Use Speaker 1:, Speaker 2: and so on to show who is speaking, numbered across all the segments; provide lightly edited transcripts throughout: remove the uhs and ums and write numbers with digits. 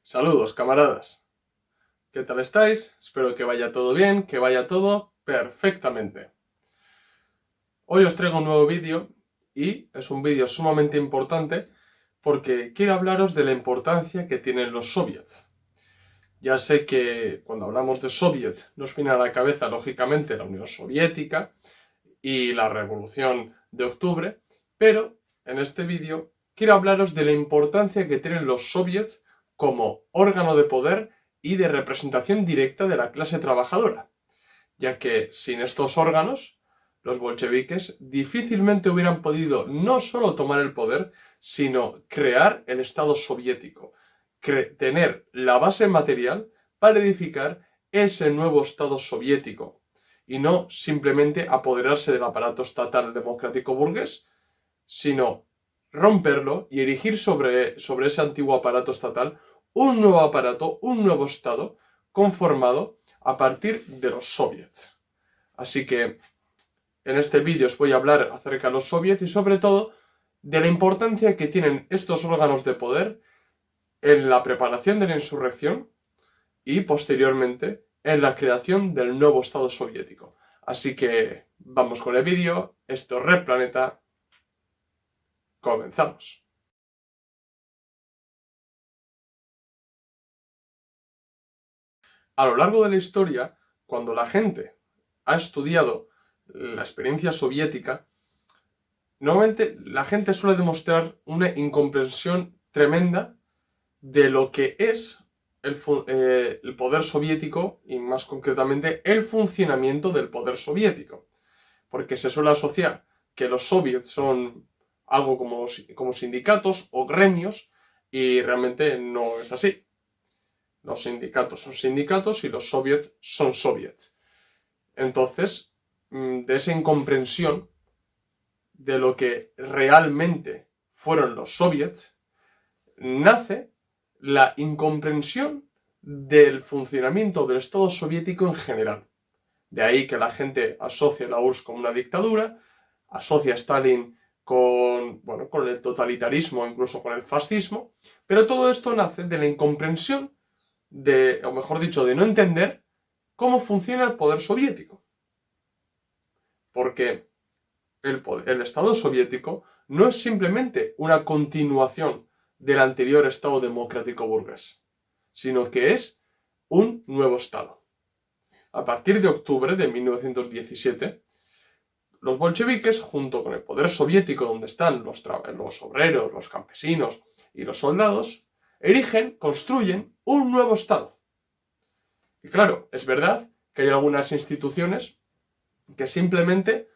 Speaker 1: Saludos, camaradas. ¿Qué tal estáis? Espero que vaya todo bien, que vaya todo perfectamente. Hoy os traigo un nuevo vídeo y es un vídeo sumamente importante porque quiero hablaros de la importancia que tienen los soviets. Ya sé que cuando hablamos de soviets nos viene a la cabeza lógicamente la Unión Soviética y la Revolución de Octubre, pero en este vídeo quiero hablaros de la importancia que tienen los soviets como órgano de poder y de representación directa de la clase trabajadora, ya que sin estos órganos, los bolcheviques difícilmente hubieran podido no solo tomar el poder, sino crear el Estado soviético, tener la base material para edificar ese nuevo Estado soviético, y no simplemente apoderarse del aparato estatal democrático burgués, sino romperlo y erigir sobre ese antiguo aparato estatal un nuevo aparato, un nuevo Estado conformado a partir de los soviets. Así que en este vídeo os voy a hablar acerca de los soviets y sobre todo de la importancia que tienen estos órganos de poder en la preparación de la insurrección y posteriormente en la creación del nuevo Estado soviético. Así que vamos con el vídeo. Esto es Red Planeta. Comenzamos. A lo largo de la historia, cuando la gente ha estudiado la experiencia soviética, normalmente la gente suele demostrar una incomprensión tremenda de lo que es el poder soviético y más concretamente el funcionamiento del poder soviético. Porque se suele asociar que los soviets son algo como sindicatos o gremios y realmente no es así. Los sindicatos son sindicatos y los soviets son soviets. Entonces, de esa incomprensión de lo que realmente fueron los soviets, nace la incomprensión del funcionamiento del Estado soviético en general. De ahí que la gente asocia la URSS con una dictadura, asocia a Stalin con el totalitarismo, incluso con el fascismo, pero todo esto nace de la incomprensión o mejor dicho, de no entender cómo funciona el poder soviético. Porque el Estado soviético no es simplemente una continuación del anterior Estado democrático burgués, sino que es un nuevo Estado. A partir de octubre de 1917, los bolcheviques, junto con el poder soviético donde están los obreros, los campesinos y los soldados, construyen un nuevo Estado. Y claro, es verdad que hay algunas instituciones que simplemente,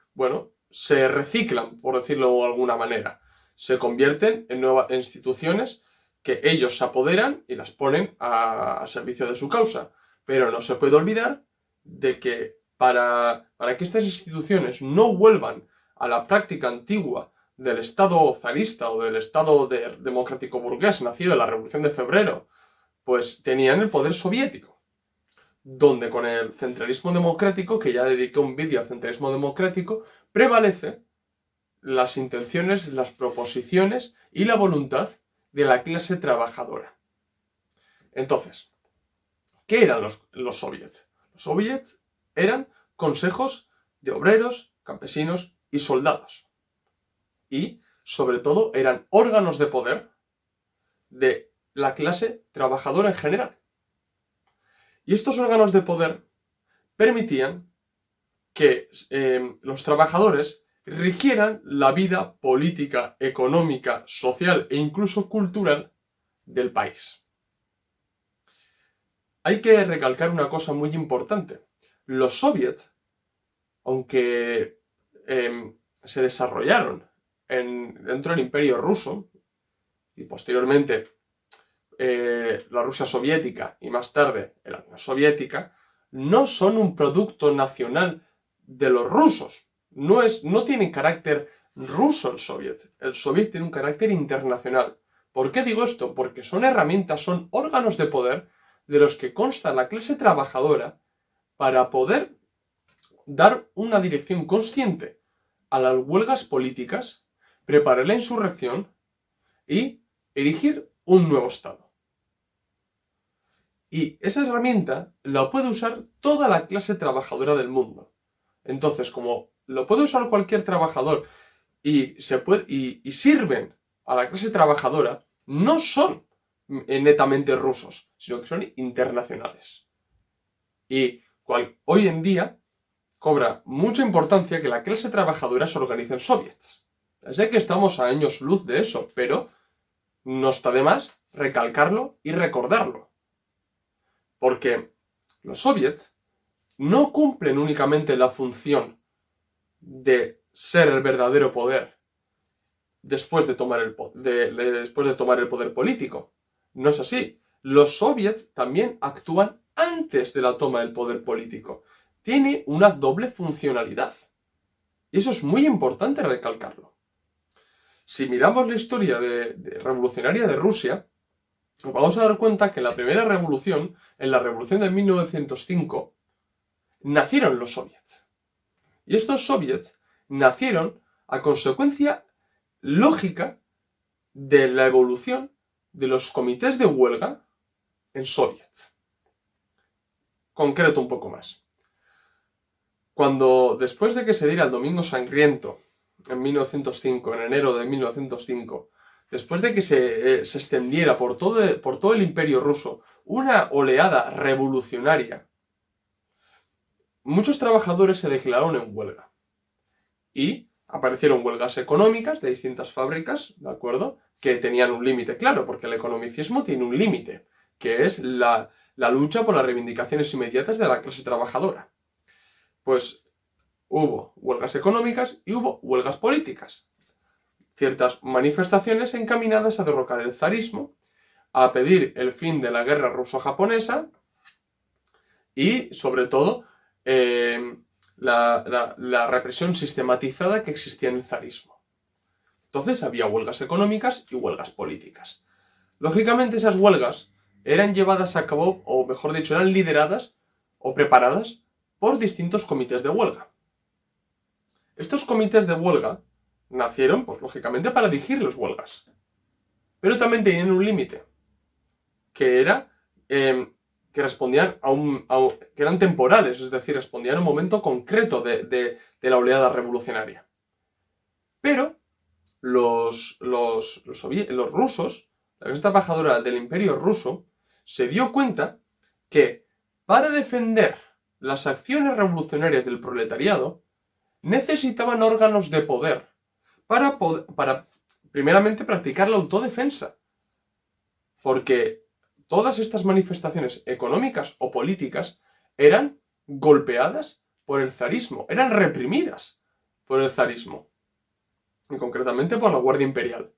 Speaker 1: se reciclan, por decirlo de alguna manera. Se convierten en nuevas instituciones que ellos se apoderan y las ponen a servicio de su causa. Pero no se puede olvidar de que para que estas instituciones no vuelvan a la práctica antigua del Estado zarista o del Estado democrático burgués nacido en la Revolución de Febrero, pues tenían el poder soviético, donde con el centralismo democrático, que ya dediqué un vídeo al centralismo democrático, prevalece las intenciones, las proposiciones y la voluntad de la clase trabajadora. Entonces, ¿qué eran los soviets? Los soviets eran consejos de obreros, campesinos y soldados. Y, sobre todo, eran órganos de poder de la clase trabajadora en general. Y estos órganos de poder permitían que los trabajadores rigieran la vida política, económica, social e incluso cultural del país. Hay que recalcar una cosa muy importante. Los soviets, aunque se desarrollaron dentro del Imperio Ruso y posteriormente la Rusia soviética y más tarde la Unión Soviética, no son un producto nacional de los rusos. No tiene carácter ruso el soviet. El soviet tiene un carácter internacional. ¿Por qué digo esto? Porque son herramientas, son órganos de poder de los que consta la clase trabajadora para poder dar una dirección consciente a las huelgas políticas, preparar la insurrección y erigir un nuevo Estado. Y esa herramienta la puede usar toda la clase trabajadora del mundo. Entonces, como lo puede usar cualquier trabajador y sirven a la clase trabajadora, no son netamente rusos, sino que son internacionales. Y hoy en día cobra mucha importancia que la clase trabajadora se organice en soviets. Sé que estamos a años luz de eso, pero no está de más recalcarlo y recordarlo. Porque los soviets no cumplen únicamente la función de ser el verdadero poder después de tomar el poder político. No es así. Los soviets también actúan antes de la toma del poder político. Tiene una doble funcionalidad. Y eso es muy importante recalcarlo. Si miramos la historia revolucionaria de Rusia, nos vamos a dar cuenta que en la primera revolución, en la revolución de 1905, nacieron los soviets. Y estos soviets nacieron a consecuencia lógica de la evolución de los comités de huelga en soviets. Concreto un poco más. Cuando, después de que se diera el Domingo Sangriento, en 1905, en enero de 1905, después de que se extendiera por todo el imperio ruso una oleada revolucionaria, muchos trabajadores se declararon en huelga. Y aparecieron huelgas económicas de distintas fábricas, ¿de acuerdo? Que tenían un límite, claro, porque el economicismo tiene un límite, que es la lucha por las reivindicaciones inmediatas de la clase trabajadora. Pues hubo huelgas económicas y hubo huelgas políticas. Ciertas manifestaciones encaminadas a derrocar el zarismo, a pedir el fin de la guerra ruso-japonesa y, sobre todo, la represión sistematizada que existía en el zarismo. Entonces había huelgas económicas y huelgas políticas. Lógicamente esas huelgas eran llevadas a cabo, o mejor dicho, eran lideradas o preparadas por distintos comités de huelga. Estos comités de huelga nacieron, pues lógicamente, para dirigir las huelgas. Pero también tenían un límite, que era que respondían que eran temporales, es decir, respondían a un momento concreto de la oleada revolucionaria. Pero los rusos, la clase trabajadora del imperio ruso, se dio cuenta que para defender las acciones revolucionarias del proletariado necesitaban órganos de poder para primeramente practicar la autodefensa. Porque todas estas manifestaciones económicas o políticas eran golpeadas por el zarismo, eran reprimidas por el zarismo, y concretamente por la Guardia Imperial.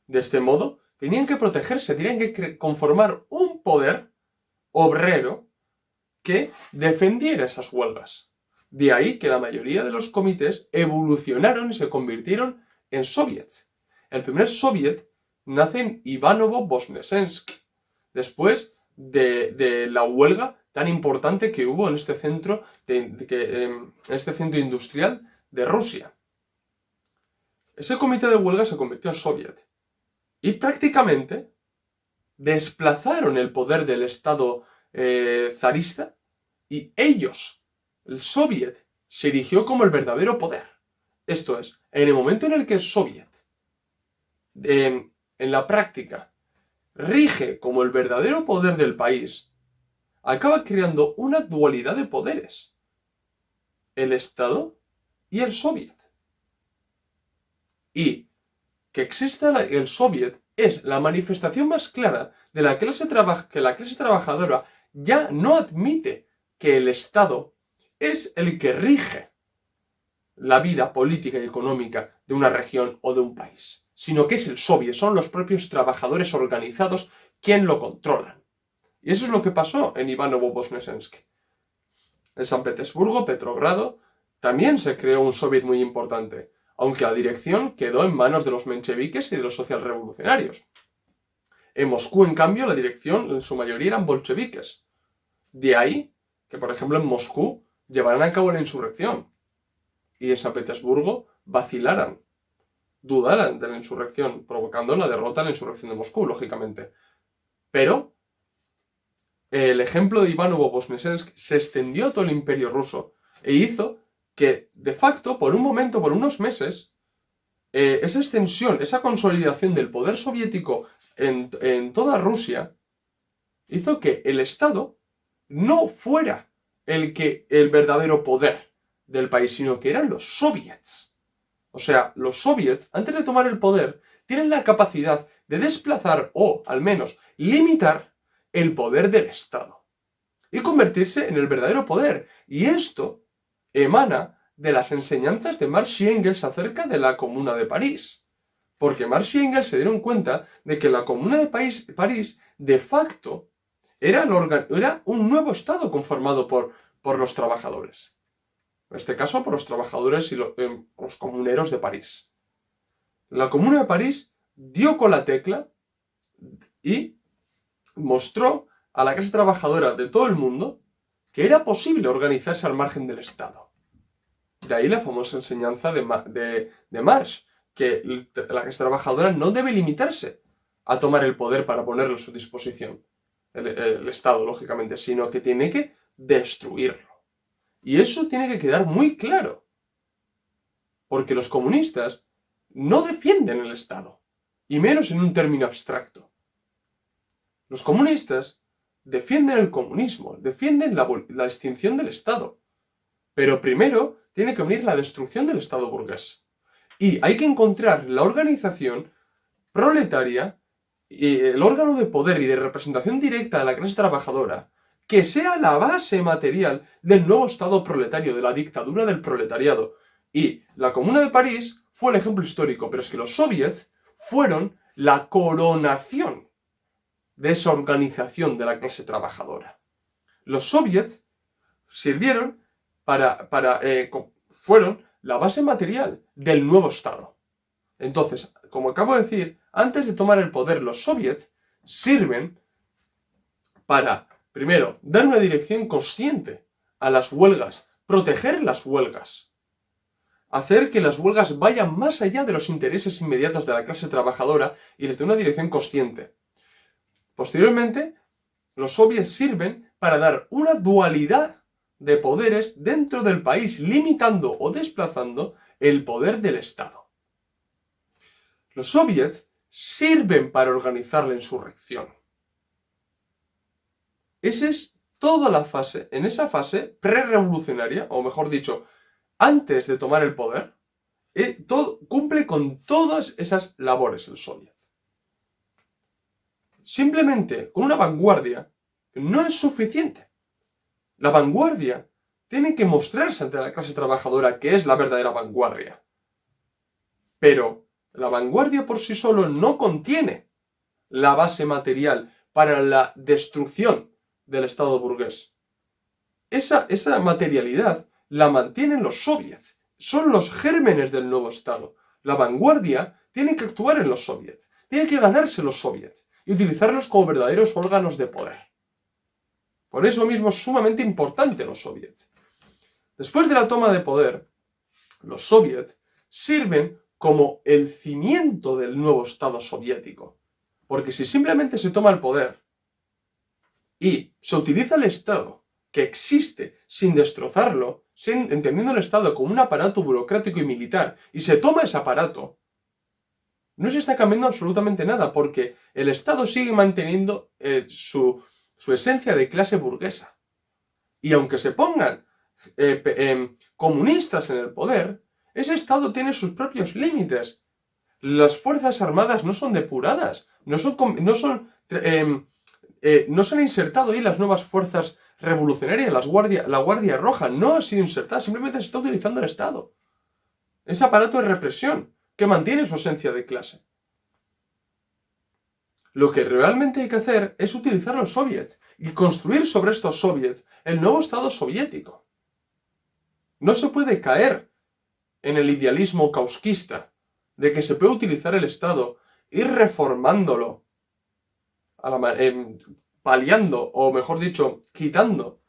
Speaker 1: De este modo, tenían que protegerse, tenían que conformar un poder obrero que defendiera esas huelgas. De ahí que la mayoría de los comités evolucionaron y se convirtieron en soviets. El primer soviet nace en Ivanovo-Voznesensk, después de la huelga tan importante que hubo en este centro, industrial de Rusia. Ese comité de huelga se convirtió en soviet y prácticamente desplazaron el poder del Estado zarista y ellos, el soviet, se erigió como el verdadero poder. Esto es, en el momento en el que el soviet, en la práctica, rige como el verdadero poder del país, acaba creando una dualidad de poderes: el Estado y el soviet. Y que exista el soviet es la manifestación más clara de que la clase trabajadora ya no admite que el Estado es el que rige la vida política y económica de una región o de un país, sino que es el soviet, son los propios trabajadores organizados quien lo controlan. Y eso es lo que pasó en Ivanovo-Voznesensk. En San Petersburgo, Petrogrado, también se creó un soviet muy importante, aunque la dirección quedó en manos de los mencheviques y de los socialrevolucionarios. En Moscú, en cambio, la dirección en su mayoría eran bolcheviques. De ahí que, por ejemplo, en Moscú llevaran a cabo la insurrección y en San Petersburgo vacilaran, dudaran de la insurrección, provocando la derrota en la insurrección de Moscú, lógicamente. Pero el ejemplo de Ivanovo-Voznesensk se extendió a todo el imperio ruso e hizo que, de facto, por un momento, por unos meses, esa extensión, esa consolidación del poder soviético en toda Rusia, hizo que el Estado no fuera el verdadero poder del país, sino que eran los soviets. O sea, los soviets, antes de tomar el poder, tienen la capacidad de desplazar o, al menos, limitar el poder del Estado y convertirse en el verdadero poder. Y esto emana de las enseñanzas de Marx y Engels acerca de la Comuna de París. Porque Marx y Engels se dieron cuenta de que la Comuna de París, de facto, era un nuevo Estado conformado por los trabajadores. En este caso, por los trabajadores y los comuneros de París. La Comuna de París dio con la tecla y mostró a la clase trabajadora de todo el mundo que era posible organizarse al margen del Estado. De ahí la famosa enseñanza de Marx, que la clase trabajadora no debe limitarse a tomar el poder para ponerlo a su disposición, el Estado, lógicamente, sino que tiene que destruirlo. Y eso tiene que quedar muy claro, porque los comunistas no defienden el Estado, y menos en un término abstracto. Los comunistas defienden el comunismo, defienden la extinción del Estado. Pero primero tiene que venir la destrucción del Estado burgués. Y hay que encontrar la organización proletaria, y el órgano de poder y de representación directa de la clase trabajadora, que sea la base material del nuevo Estado proletario, de la dictadura del proletariado. Y la Comuna de París fue el ejemplo histórico, pero es que los soviets fueron la coronación de esa organización de la clase trabajadora. Los soviets sirvieron fueron la base material del nuevo Estado. Entonces, como acabo de decir, antes de tomar el poder, los soviets sirven para, primero, dar una dirección consciente a las huelgas, proteger las huelgas, hacer que las huelgas vayan más allá de los intereses inmediatos de la clase trabajadora y les dé una dirección consciente. Posteriormente, los soviets sirven para dar una dualidad de poderes dentro del país, limitando o desplazando el poder del Estado. Los soviets sirven para organizar la insurrección. Esa es toda la fase, en esa fase prerevolucionaria, o mejor dicho, antes de tomar el poder, cumple con todas esas labores el soviet. Simplemente con una vanguardia no es suficiente. La vanguardia tiene que mostrarse ante la clase trabajadora que es la verdadera vanguardia. Pero la vanguardia por sí solo no contiene la base material para la destrucción del Estado burgués. Esa materialidad la mantienen los soviets. Son los gérmenes del nuevo Estado. La vanguardia tiene que actuar en los soviets. Tiene que ganarse los soviets y utilizarlos como verdaderos órganos de poder. Por eso mismo es sumamente importante los soviets. Después de la toma de poder, los soviets sirven como el cimiento del nuevo Estado soviético. Porque si simplemente se toma el poder y se utiliza el Estado que existe sin destrozarlo, entendiendo el Estado como un aparato burocrático y militar, y se toma ese aparato, no se está cambiando absolutamente nada, porque el Estado sigue manteniendo su esencia de clase burguesa. Y aunque se pongan comunistas en el poder, ese Estado tiene sus propios límites. Las Fuerzas Armadas no son depuradas, no se han insertado ahí las nuevas fuerzas revolucionarias, la Guardia Roja, no ha sido insertada, simplemente se está utilizando el Estado. Ese aparato de represión que mantiene su esencia de clase. Lo que realmente hay que hacer es utilizar los soviets y construir sobre estos soviets el nuevo Estado soviético. No se puede caer en el idealismo kauskista de que se puede utilizar el Estado, ir reformándolo, paliando, o mejor dicho, quitando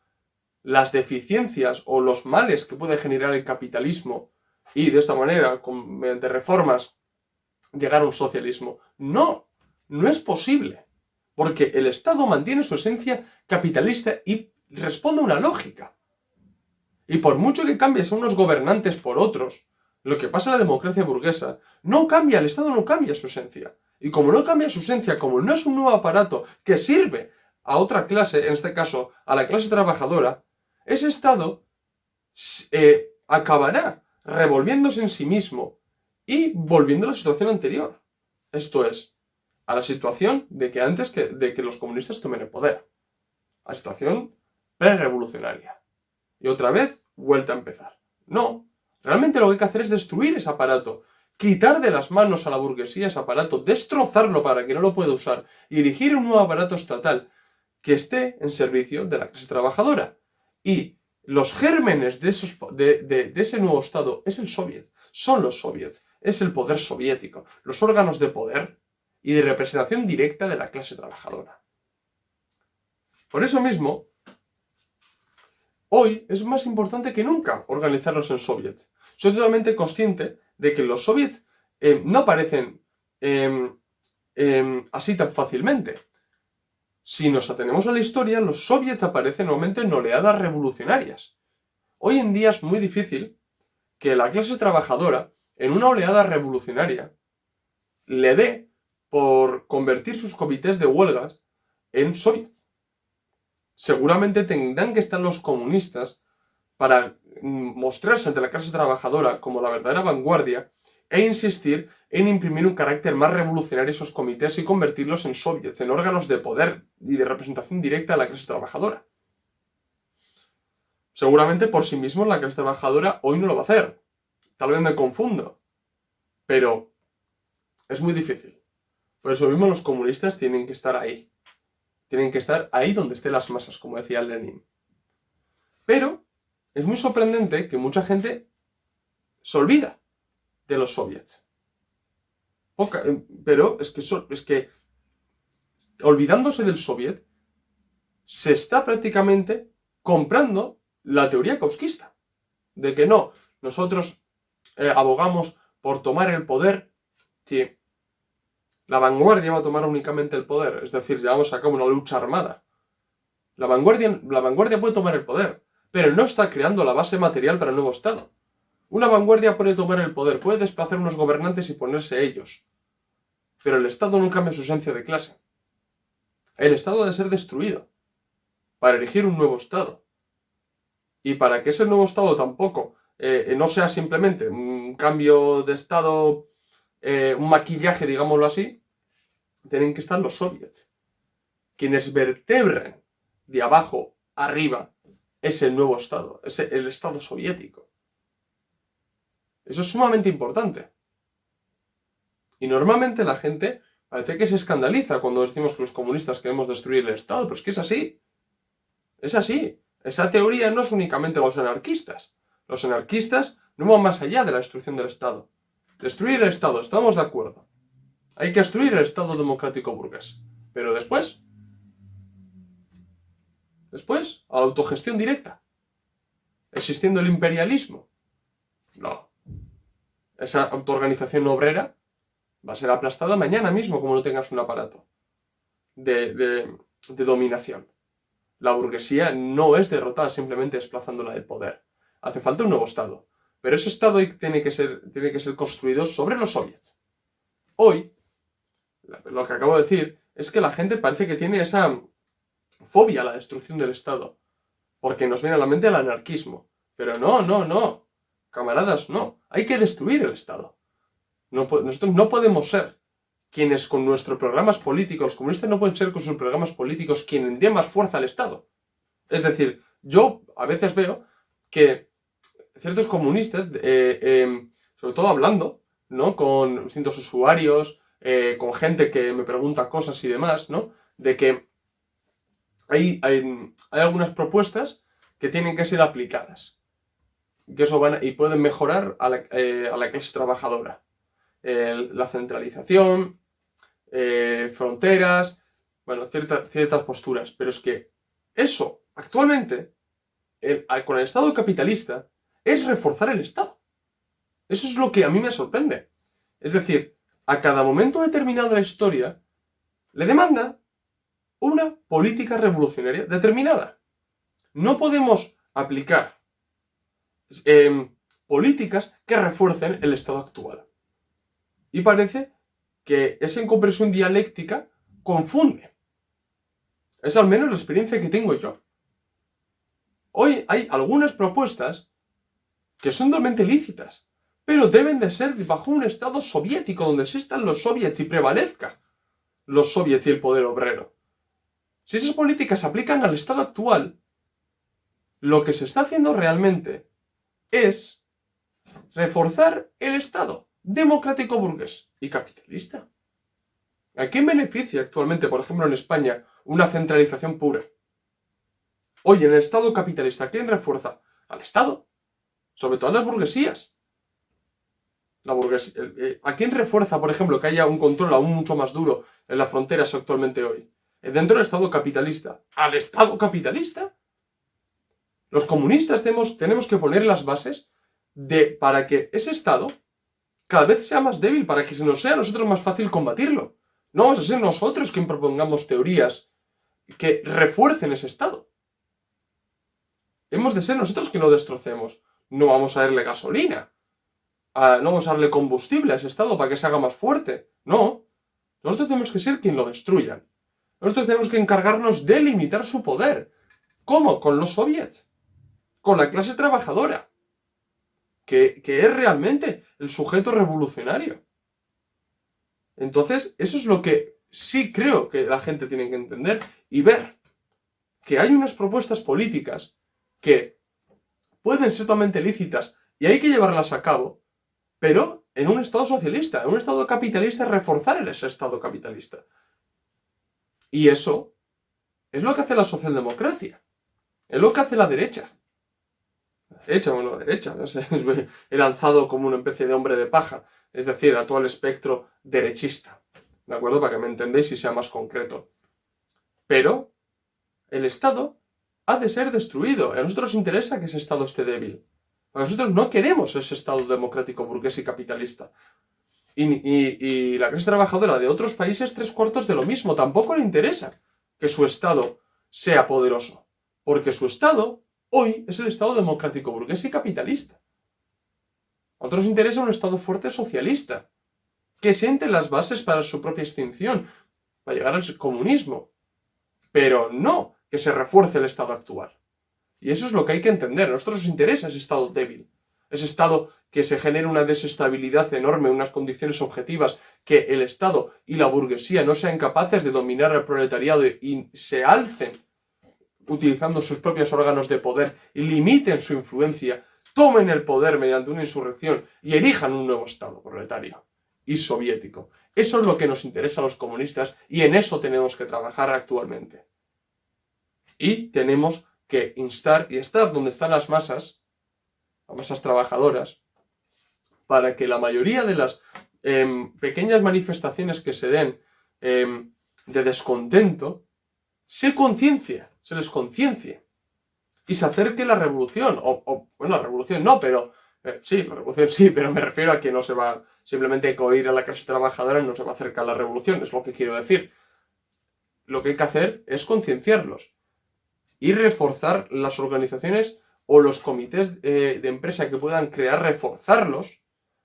Speaker 1: las deficiencias o los males que puede generar el capitalismo y de esta manera, mediante reformas, llegar a un socialismo. No es posible. Porque el Estado mantiene su esencia capitalista y responde a una lógica. Y por mucho que cambies a unos gobernantes por otros, lo que pasa en la democracia burguesa, no cambia, el Estado no cambia su esencia. Y como no cambia su esencia, como no es un nuevo aparato que sirve a otra clase, en este caso a la clase trabajadora, ese Estado acabará revolviéndose en sí mismo y volviendo a la situación anterior. Esto es, a la situación de que antes de que los comunistas tomen el poder. A la situación pre-revolucionaria. Y otra vez, vuelta a empezar. No, realmente lo que hay que hacer es destruir ese aparato, quitar de las manos a la burguesía ese aparato, destrozarlo para que no lo pueda usar y erigir un nuevo aparato estatal que esté en servicio de la clase trabajadora. Y los gérmenes de ese nuevo Estado es el Soviet, son los soviets, es el poder soviético, los órganos de poder y de representación directa de la clase trabajadora. Por eso mismo, hoy es más importante que nunca organizarnos en soviets. Soy totalmente consciente de que los soviets no aparecen así tan fácilmente. Si nos atenemos a la historia, los soviets aparecen normalmente en oleadas revolucionarias. Hoy en día es muy difícil que la clase trabajadora, en una oleada revolucionaria, le dé por convertir sus comités de huelgas en soviets. Seguramente tendrán que estar los comunistas para mostrarse ante la clase trabajadora como la verdadera vanguardia e insistir en imprimir un carácter más revolucionario a esos comités y convertirlos en soviets, en órganos de poder y de representación directa de la clase trabajadora. Seguramente por sí mismos la clase trabajadora hoy no lo va a hacer. Tal vez me confundo, pero es muy difícil. Por eso mismo los comunistas tienen que estar ahí. Tienen que estar ahí donde estén las masas, como decía Lenin. Pero es muy sorprendente que mucha gente se olvida de los soviets. Pero es que olvidándose del soviet, se está prácticamente comprando la teoría kauskista. De que no, nosotros abogamos por tomar el poder, que la vanguardia va a tomar únicamente el poder. Es decir, llevamos a cabo una lucha armada. La vanguardia puede tomar el poder, pero no está creando la base material para el nuevo Estado. Una vanguardia puede tomar el poder, puede desplazar unos gobernantes y ponerse ellos. Pero el Estado no cambia su esencia de clase. El Estado ha de ser destruido para erigir un nuevo Estado. Y para que ese nuevo Estado tampoco no sea simplemente un cambio de Estado, un maquillaje, digámoslo así, tienen que estar los soviets, quienes vertebran de abajo arriba ese nuevo Estado, el Estado soviético. Eso es sumamente importante. Y normalmente la gente parece que se escandaliza cuando decimos que los comunistas queremos destruir el Estado, pero es que es así. Es así. Esa teoría no es únicamente los anarquistas. Los anarquistas no van más allá de la destrucción del Estado. Destruir el Estado, estamos de acuerdo. Hay que destruir el Estado democrático burgués. Pero después, a la autogestión directa. Existiendo el imperialismo. No. Esa autoorganización obrera va a ser aplastada mañana mismo como no tengas un aparato de dominación. La burguesía no es derrotada simplemente desplazándola del poder. Hace falta un nuevo Estado. Pero ese Estado tiene que ser construido sobre los soviets. Hoy, lo que acabo de decir es que la gente parece que tiene esa fobia a la destrucción del Estado. Porque nos viene a la mente el anarquismo. Pero no. Camaradas, no. Hay que destruir el Estado. Nosotros no podemos ser quienes con nuestros programas políticos, los comunistas no pueden ser con sus programas políticos quienes den más fuerza al Estado. Es decir, yo a veces veo que ciertos comunistas, sobre todo hablando, ¿no?, con distintos usuarios, con gente que me pregunta cosas y demás, ¿no?, de que hay algunas propuestas que tienen que ser aplicadas. Que eso y pueden mejorar a la clase trabajadora. La centralización, fronteras, bueno, ciertas posturas. Pero es que eso, actualmente, con el Estado capitalista, es reforzar el Estado. Eso es lo que a mí me sorprende. Es decir, a cada momento determinado de la historia, le demanda una política revolucionaria determinada. No podemos aplicar políticas que refuercen el estado actual. Y parece que esa incomprensión dialéctica confunde. Es al menos la experiencia que tengo yo. Hoy hay algunas propuestas que son totalmente lícitas, pero deben de ser bajo un estado soviético donde existan los soviets y prevalezca los soviets y el poder obrero. Si esas políticas se aplican al estado actual, lo que se está haciendo realmente es reforzar el estado democrático burgués y capitalista. ¿A quién beneficia actualmente, por ejemplo, en España, una centralización pura? Oye, en el estado capitalista, ¿quién refuerza? Al estado, sobre todo a las burguesías. ¿A quién refuerza, por ejemplo, que haya un control aún mucho más duro en las fronteras actualmente hoy? Dentro del estado capitalista. ¿Al estado capitalista? Los comunistas tenemos que poner las bases para que ese estado cada vez sea más débil, para que nos sea a nosotros más fácil combatirlo. No vamos a ser nosotros quien propongamos teorías que refuercen ese estado. Hemos de ser nosotros quien lo destrocemos. No vamos a darle gasolina. No vamos a darle combustible a ese estado para que se haga más fuerte. No. Nosotros tenemos que ser quien lo destruyan. Nosotros tenemos que encargarnos de limitar su poder. ¿Cómo? Con los soviets. Con la clase trabajadora. Que es realmente el sujeto revolucionario. Entonces, eso es lo que sí creo que la gente tiene que entender y ver. Que hay unas propuestas políticas que pueden ser totalmente lícitas y hay que llevarlas a cabo, pero en un estado socialista, en un estado capitalista, reforzar ese estado capitalista. Y eso es lo que hace la socialdemocracia. Es lo que hace la derecha. La derecha, no sé, he lanzado como una especie de hombre de paja, es decir, a todo el espectro derechista, ¿de acuerdo? Para que me entendáis y sea más concreto. Pero el Estado ha de ser destruido. A nosotros nos interesa que ese Estado esté débil. Porque nosotros no queremos ese Estado democrático, burgués y capitalista. Y la clase trabajadora de otros países, 3/4 de lo mismo. Tampoco le interesa que su Estado sea poderoso. Porque su Estado hoy es el Estado democrático, burgués y capitalista. A otros les interesa un Estado fuerte socialista, que siente las bases para su propia extinción, para llegar al comunismo. Pero no que se refuerce el Estado actual. Y eso es lo que hay que entender. A nosotros nos interesa ese Estado débil. Ese Estado que se genere una desestabilidad enorme, unas condiciones objetivas, que el Estado y la burguesía no sean capaces de dominar al proletariado y se alcen utilizando sus propios órganos de poder y limiten su influencia, tomen el poder mediante una insurrección y erijan un nuevo Estado proletario y soviético. Eso es lo que nos interesa a los comunistas y en eso tenemos que trabajar actualmente. Y tenemos que instar y estar donde están las masas trabajadoras, para que la mayoría de las pequeñas manifestaciones que se den de descontento se les conciencie y se acerque la revolución. Bueno, la revolución no, pero sí, la revolución sí, pero me refiero a que no se va simplemente a oír a la clase trabajadora y no se va a acercar la revolución, es lo que quiero decir. Lo que hay que hacer es concienciarlos y reforzar las organizaciones o los comités de empresa que puedan crear, reforzarlos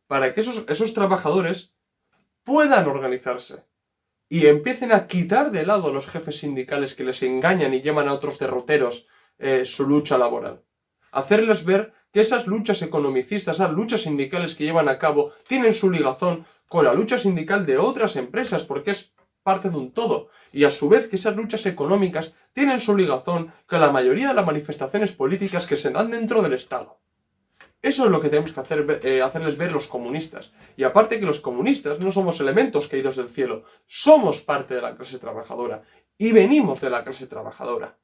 Speaker 1: para que esos trabajadores puedan organizarse y empiecen a quitar de lado a los jefes sindicales que les engañan y llevan a otros derroteros su lucha laboral. Hacerles ver que esas luchas economicistas, esas luchas sindicales que llevan a cabo, tienen su ligazón con la lucha sindical de otras empresas, porque es parte de un todo. Y a su vez que esas luchas económicas tienen su ligazón con la mayoría de las manifestaciones políticas que se dan dentro del Estado. Eso es lo que tenemos que hacerles ver los comunistas. Y aparte que los comunistas no somos elementos caídos del cielo, somos parte de la clase trabajadora y venimos de la clase trabajadora.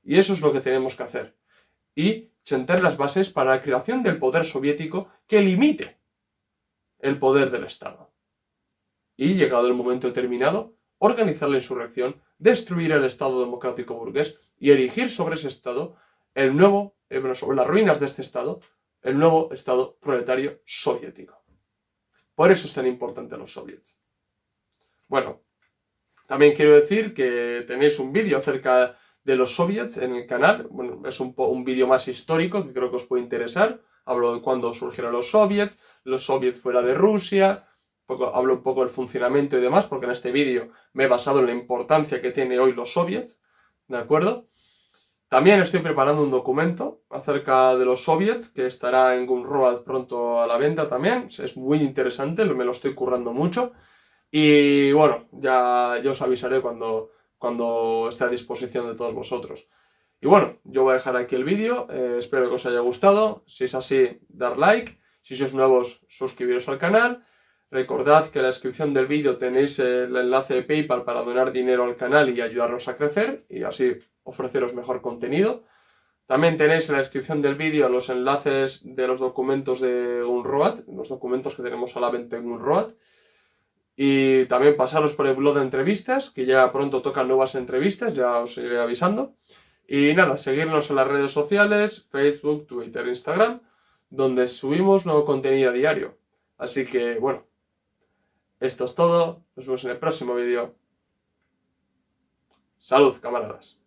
Speaker 1: Y eso es lo que tenemos que hacer. Y sentar las bases para la creación del poder soviético que limite el poder del Estado. Y llegado el momento determinado, organizar la insurrección, destruir el Estado democrático burgués y erigir sobre ese Estado sobre las ruinas de este Estado, el nuevo Estado proletario soviético. Por eso es tan importante los soviets. Bueno, También quiero decir que tenéis un vídeo acerca de los soviets en el canal. Bueno, es un vídeo más histórico que creo que os puede interesar. Hablo de cuándo surgieron los soviets fuera de Rusia, hablo un poco del funcionamiento y demás, porque en este vídeo me he basado en la importancia que tiene hoy los soviets, ¿de acuerdo? También estoy preparando un documento acerca de los soviets que estará en Gumroad pronto a la venta también. Es muy interesante, me lo estoy currando mucho. Y bueno, ya os avisaré cuando esté a disposición de todos vosotros. Y bueno, yo voy a dejar aquí el vídeo, espero que os haya gustado. Si es así, dar like. Si sois nuevos, suscribiros al canal. Recordad que en la descripción del vídeo tenéis el enlace de PayPal para donar dinero al canal y ayudarnos a crecer y así ofreceros mejor contenido. También tenéis en la descripción del vídeo los enlaces de los documentos de Gumroad, los documentos que tenemos a la venta en Gumroad. Y también pasaros por el blog de entrevistas, que ya pronto tocan nuevas entrevistas, ya os iré avisando. Y nada, seguirnos en las redes sociales, Facebook, Twitter, Instagram, donde subimos nuevo contenido a diario. Así que, bueno, esto es todo. Nos vemos en el próximo vídeo. Salud, camaradas.